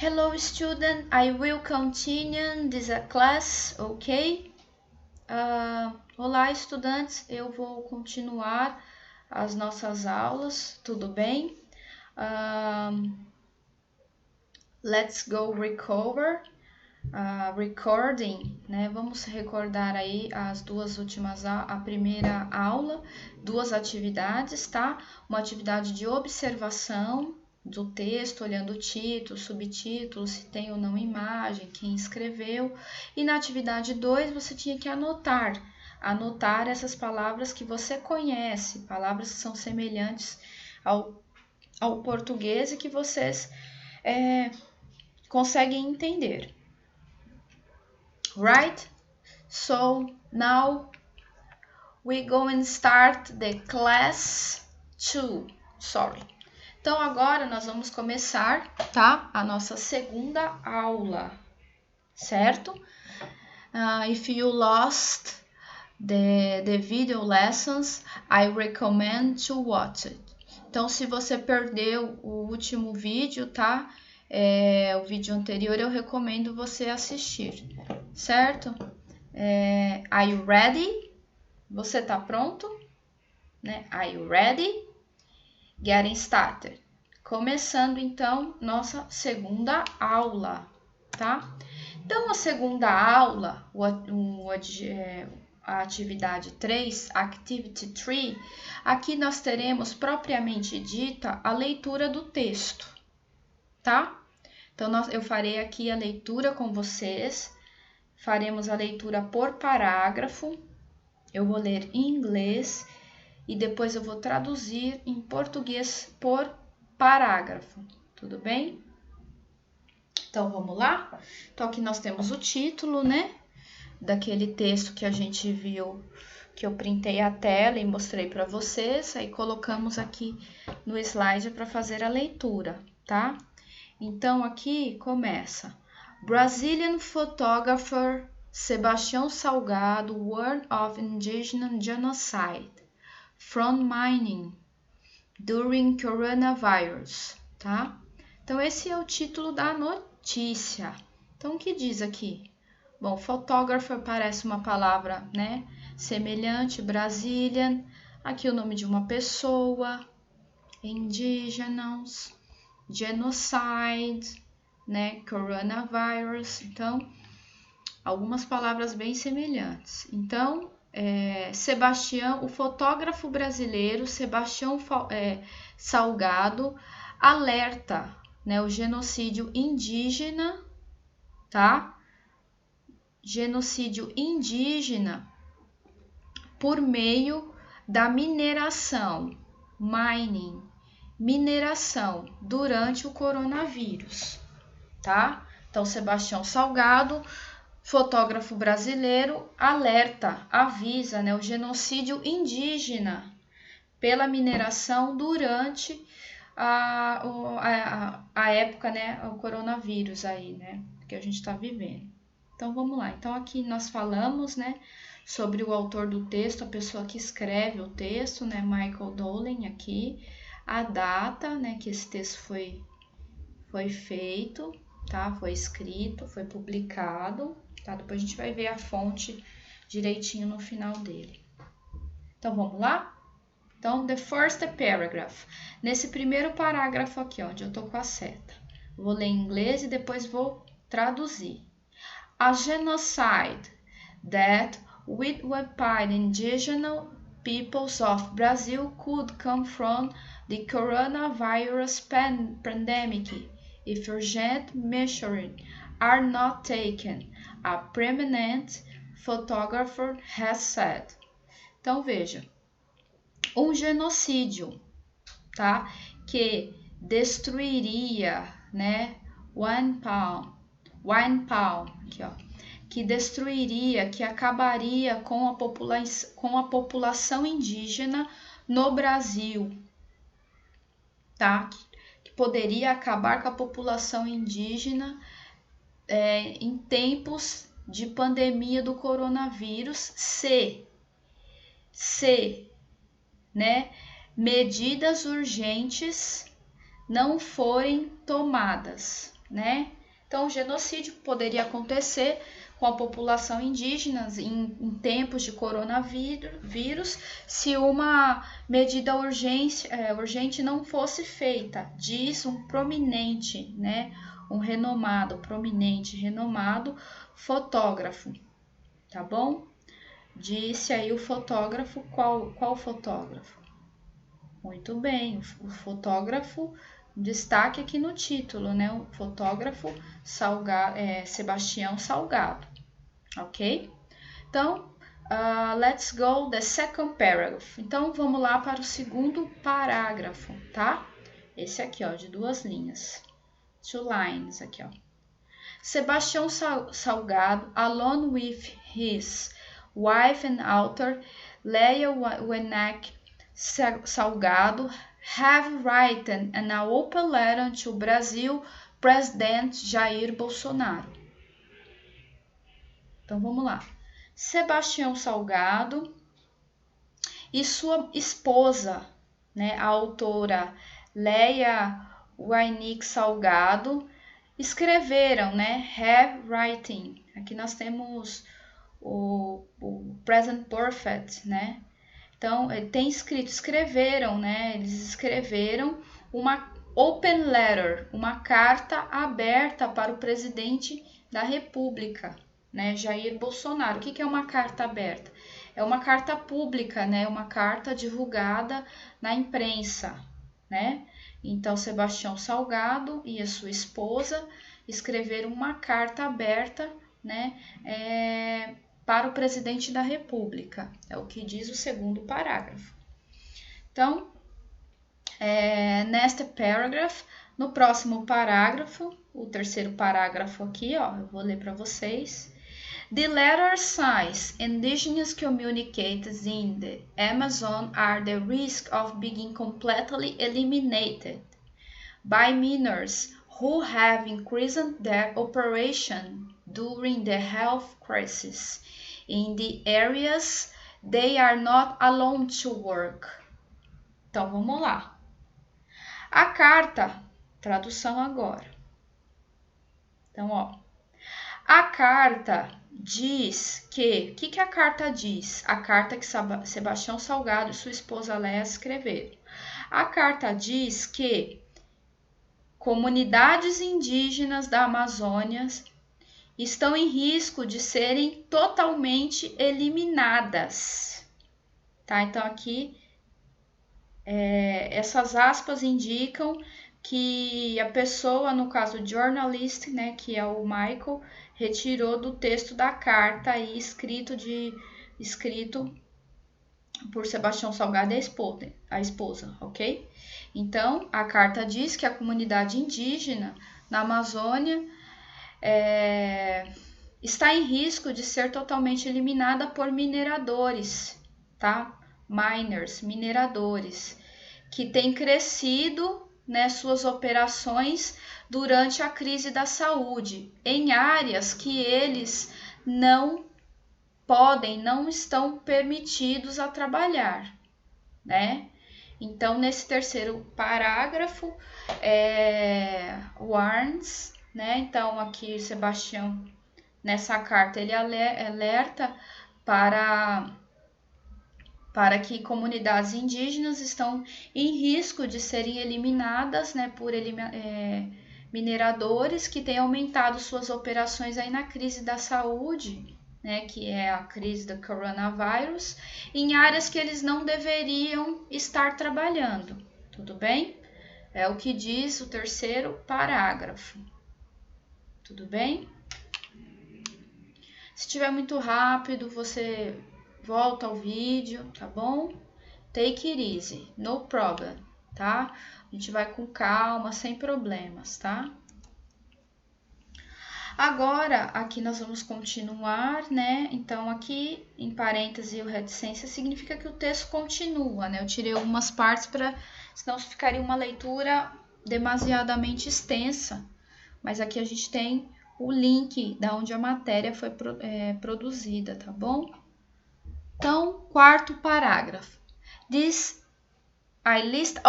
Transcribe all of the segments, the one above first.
Hello student, I will continue this class, ok? Olá estudantes, eu vou continuar as nossas aulas, tudo bem? Let's go recover, recording, né? Vamos recordar aí as duas últimas, a primeira aula, duas atividades, tá? Uma atividade de observação do texto, olhando o título, subtítulo, se tem ou não imagem, quem escreveu. E na atividade 2 você tinha que anotar essas palavras que você conhece, palavras que são semelhantes ao português e que vocês conseguem entender. Right? So now we go and start the class 2. Sorry. Então, agora nós vamos começar, tá? A nossa segunda aula, certo? If you lost the video lessons, I recommend to watch it. Então, se você perdeu o último vídeo, tá? O vídeo anterior, eu recomendo você assistir, certo? Are you ready? Você tá pronto? Né? Are you ready? Getting started. Começando, então, nossa segunda aula, tá? Então, a segunda aula, a atividade 3, Activity 3, aqui nós teremos, propriamente dita, a leitura do texto, tá? Então, eu farei aqui a leitura com vocês, faremos a leitura por parágrafo, eu vou ler em inglês e depois eu vou traduzir em português por parágrafo, tudo bem? Então, vamos lá? Então, aqui nós temos o título, né? Daquele texto que a gente viu, que eu printei a tela e mostrei para vocês. Aí, colocamos aqui no slide para fazer a leitura, tá? Então, aqui começa. Brazilian photographer Sebastião Salgado warned of indigenous genocide from mining during coronavirus, tá? Então, esse é o título da notícia. Então, o que diz aqui? Bom, photographer parece uma palavra, né? Semelhante, Brazilian. Aqui o nome de uma pessoa. Indigenous. Genocide, né? Coronavirus. Então, algumas palavras bem semelhantes. Então, Sebastião, o fotógrafo brasileiro Sebastião Salgado alerta, né, o genocídio indígena, tá? Genocídio indígena por meio da mineração, mining, mineração durante o coronavírus, tá? Então, Sebastião Salgado, fotógrafo brasileiro, alerta, avisa, né, o genocídio indígena pela mineração durante a época, né, o coronavírus aí, né, que a gente está vivendo. Então, vamos lá. Então, aqui nós falamos, né, sobre o autor do texto, a pessoa que escreve o texto, né, Michael Dowling aqui, a data, né, que esse texto foi feito, tá, foi escrito, foi publicado, tá, depois a gente vai ver a fonte direitinho no final dele. Então, vamos lá? Então, the first paragraph. Nesse primeiro parágrafo aqui, onde eu tô com a seta. Vou ler em inglês e depois vou traduzir. A genocide that would wipe indigenous peoples of Brazil could come from the coronavirus pandemic if urgent measures are not taken, a prominent photographer has said. Então, veja. Um genocídio, tá? Que destruiria, né? One pound, aqui, ó. Que destruiria, que acabaria com a população indígena no Brasil, tá? Que poderia acabar com a população indígena em tempos de pandemia do coronavírus, né, medidas urgentes não forem tomadas, né? Então, o genocídio poderia acontecer com a população indígena em tempos de coronavírus, se uma medida urgente não fosse feita, diz um prominente, né? Um renomado fotógrafo, tá bom? Disse aí o fotógrafo, qual fotógrafo? Muito bem, o fotógrafo, destaque aqui no título, né? O fotógrafo Sebastião Salgado, ok? Então, let's go the second paragraph. Então, vamos lá para o segundo parágrafo, tá? Esse aqui, ó, de 2 linhas. 2 lines aqui, ó. Sebastião Salgado, along with his wife and author, Leia Wenak Salgado, have written an open letter to Brazil President Jair Bolsonaro. Então, vamos lá. Sebastião Salgado e sua esposa, né, a autora Leia Wenak Salgado, escreveram, né, have written. Aqui nós temos o present perfect, né? Então, tem escrito, escreveram, né? Eles escreveram uma open letter, uma carta aberta para o presidente da República, né? Jair Bolsonaro. O que é uma carta aberta? É uma carta pública, né? Uma carta divulgada na imprensa, né? Então, Sebastião Salgado e a sua esposa escreveram uma carta aberta, né? Para o presidente da República. É o que diz o segundo parágrafo. Então, neste paragraph, no próximo parágrafo, o terceiro parágrafo aqui, ó, eu vou ler para vocês. The letter says indigenous communities in the Amazon are the risk of being completely eliminated by miners who have increased their operation during the health crisis in the areas they are not allowed to work. Então, vamos lá. A carta, tradução agora. Então, ó, a carta diz que, o que a carta diz? A carta que Sebastião Salgado e sua esposa Léa escreveram. A carta diz que comunidades indígenas da Amazônia estão em risco de serem totalmente eliminadas, tá? Então, aqui, essas aspas indicam que a pessoa, no caso, journalist, né, que é o Michael, retirou do texto da carta aí, escrito por Sebastião Salgado e a esposa, ok? Então, a carta diz que a comunidade indígena na Amazônia está em risco de ser totalmente eliminada por mineradores, tá? Miners, mineradores, que têm crescido, né, suas operações durante a crise da saúde, em áreas que eles não estão permitidos a trabalhar, né? Então, nesse terceiro parágrafo, warns, né? Então, aqui Sebastião, nessa carta, ele alerta para que comunidades indígenas estão em risco de serem eliminadas, né, por mineradores que têm aumentado suas operações aí na crise da saúde, né, que é a crise do coronavírus, em áreas que eles não deveriam estar trabalhando. Tudo bem? É o que diz o terceiro parágrafo. Tudo bem? Se estiver muito rápido, você volta ao vídeo, tá bom? Take it easy, no problem, tá? A gente vai com calma, sem problemas, tá? Agora, aqui nós vamos continuar, né? Então, aqui, em parêntese, o reticência significa que o texto continua, né? Eu tirei algumas partes senão ficaria uma leitura demasiadamente extensa. Mas aqui a gente tem o link da onde a matéria foi produzida, tá bom? Então, quarto parágrafo. This illicit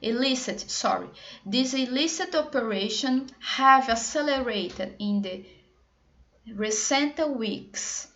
This illicit operation have accelerated in the recent weeks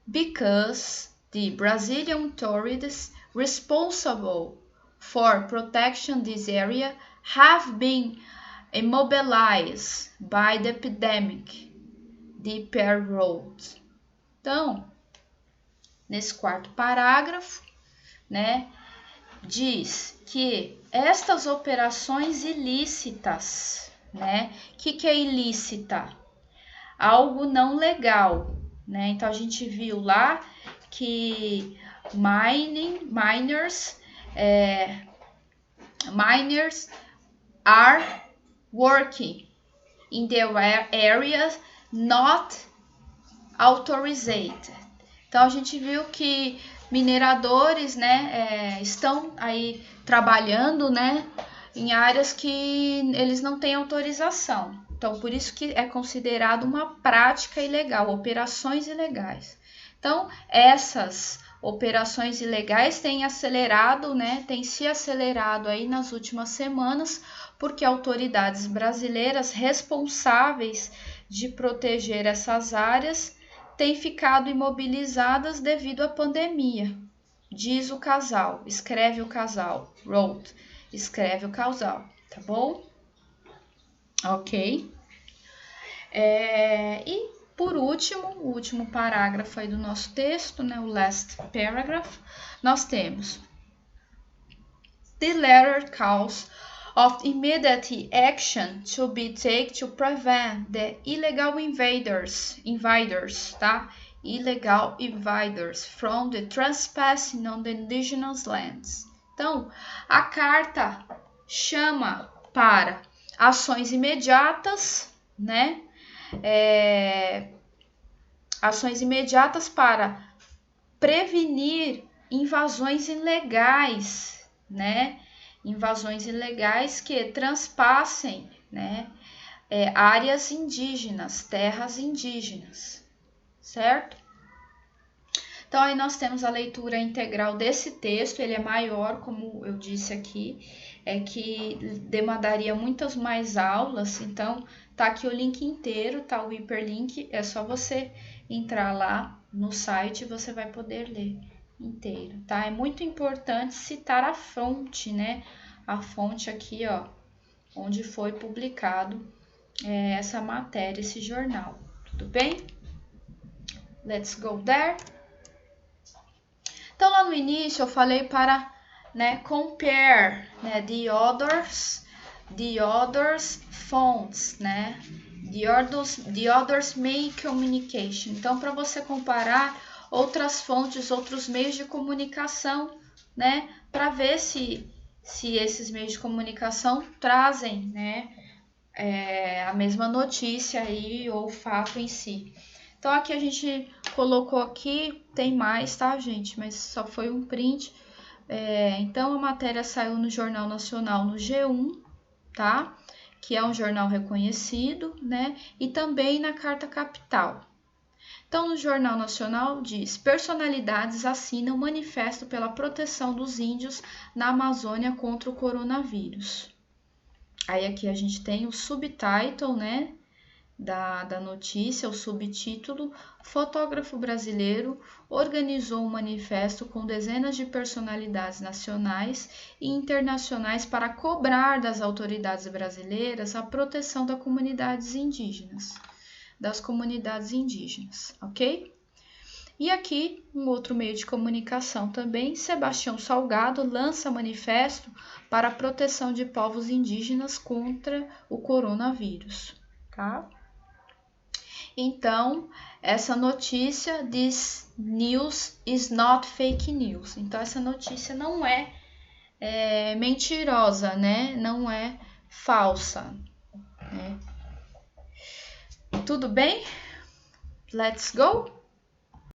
because the Brazilian authorities responsible for protection this area have been immobilized by the epidemic, the pair wrote. Então, nesse quarto parágrafo, né, diz que estas operações ilícitas, né, que é ilícita? Algo não legal, né? Então a gente viu lá que miners are working in the areas not authorized. Então a gente viu que mineradores, né, estão aí trabalhando, né, em áreas que eles não têm autorização. Então por isso que é considerado uma prática ilegal, operações ilegais. Então essas operações ilegais têm acelerado, né, têm se acelerado aí nas últimas semanas, porque autoridades brasileiras responsáveis de proteger essas áreas têm ficado imobilizadas devido à pandemia, diz o casal, escreve o casal, wrote, escreve o casal, tá bom? Ok. E por último, o último parágrafo aí do nosso texto, né, o last paragraph, nós temos: The letter calls of immediate action to be taken to prevent the illegal invaders, tá? Illegal invaders from the trespassing on the indigenous lands. Então, a carta chama para ações imediatas, né? Ações imediatas para prevenir invasões ilegais, né? Invasões ilegais que transpassem, né, áreas indígenas, terras indígenas, certo? Então, aí nós temos a leitura integral desse texto, ele é maior, como eu disse aqui, que demandaria muitas mais aulas, então tá aqui o link inteiro, tá o hiperlink, é só você entrar lá no site e você vai poder ler inteiro, tá? É muito importante citar a fonte, né? A fonte aqui, ó, onde foi publicado essa matéria, esse jornal, tudo bem? Let's go there. Então, lá no início eu falei para, né, compare, né, the others fonts, né? The others main communication. Então, para você comparar outras fontes, outros meios de comunicação, né, para ver se esses meios de comunicação trazem, né, a mesma notícia aí ou fato em si. Então aqui a gente colocou aqui, tem mais, tá, gente? Mas só foi um print. Então a matéria saiu no Jornal Nacional, no G1, tá? Que é um jornal reconhecido, né? E também na Carta Capital. Então, no Jornal Nacional diz: personalidades assinam manifesto pela proteção dos índios na Amazônia contra o coronavírus. Aí aqui a gente tem o subtitle, né, da notícia, o subtítulo: fotógrafo brasileiro organizou um manifesto com dezenas de personalidades nacionais e internacionais para cobrar das autoridades brasileiras a proteção das comunidades indígenas, ok? E aqui, um outro meio de comunicação também: Sebastião Salgado lança manifesto para a proteção de povos indígenas contra o coronavírus, tá? Então, essa notícia diz: news is not fake news. Então, essa notícia não é mentirosa, né? Não é falsa, né? Tudo bem? Let's go?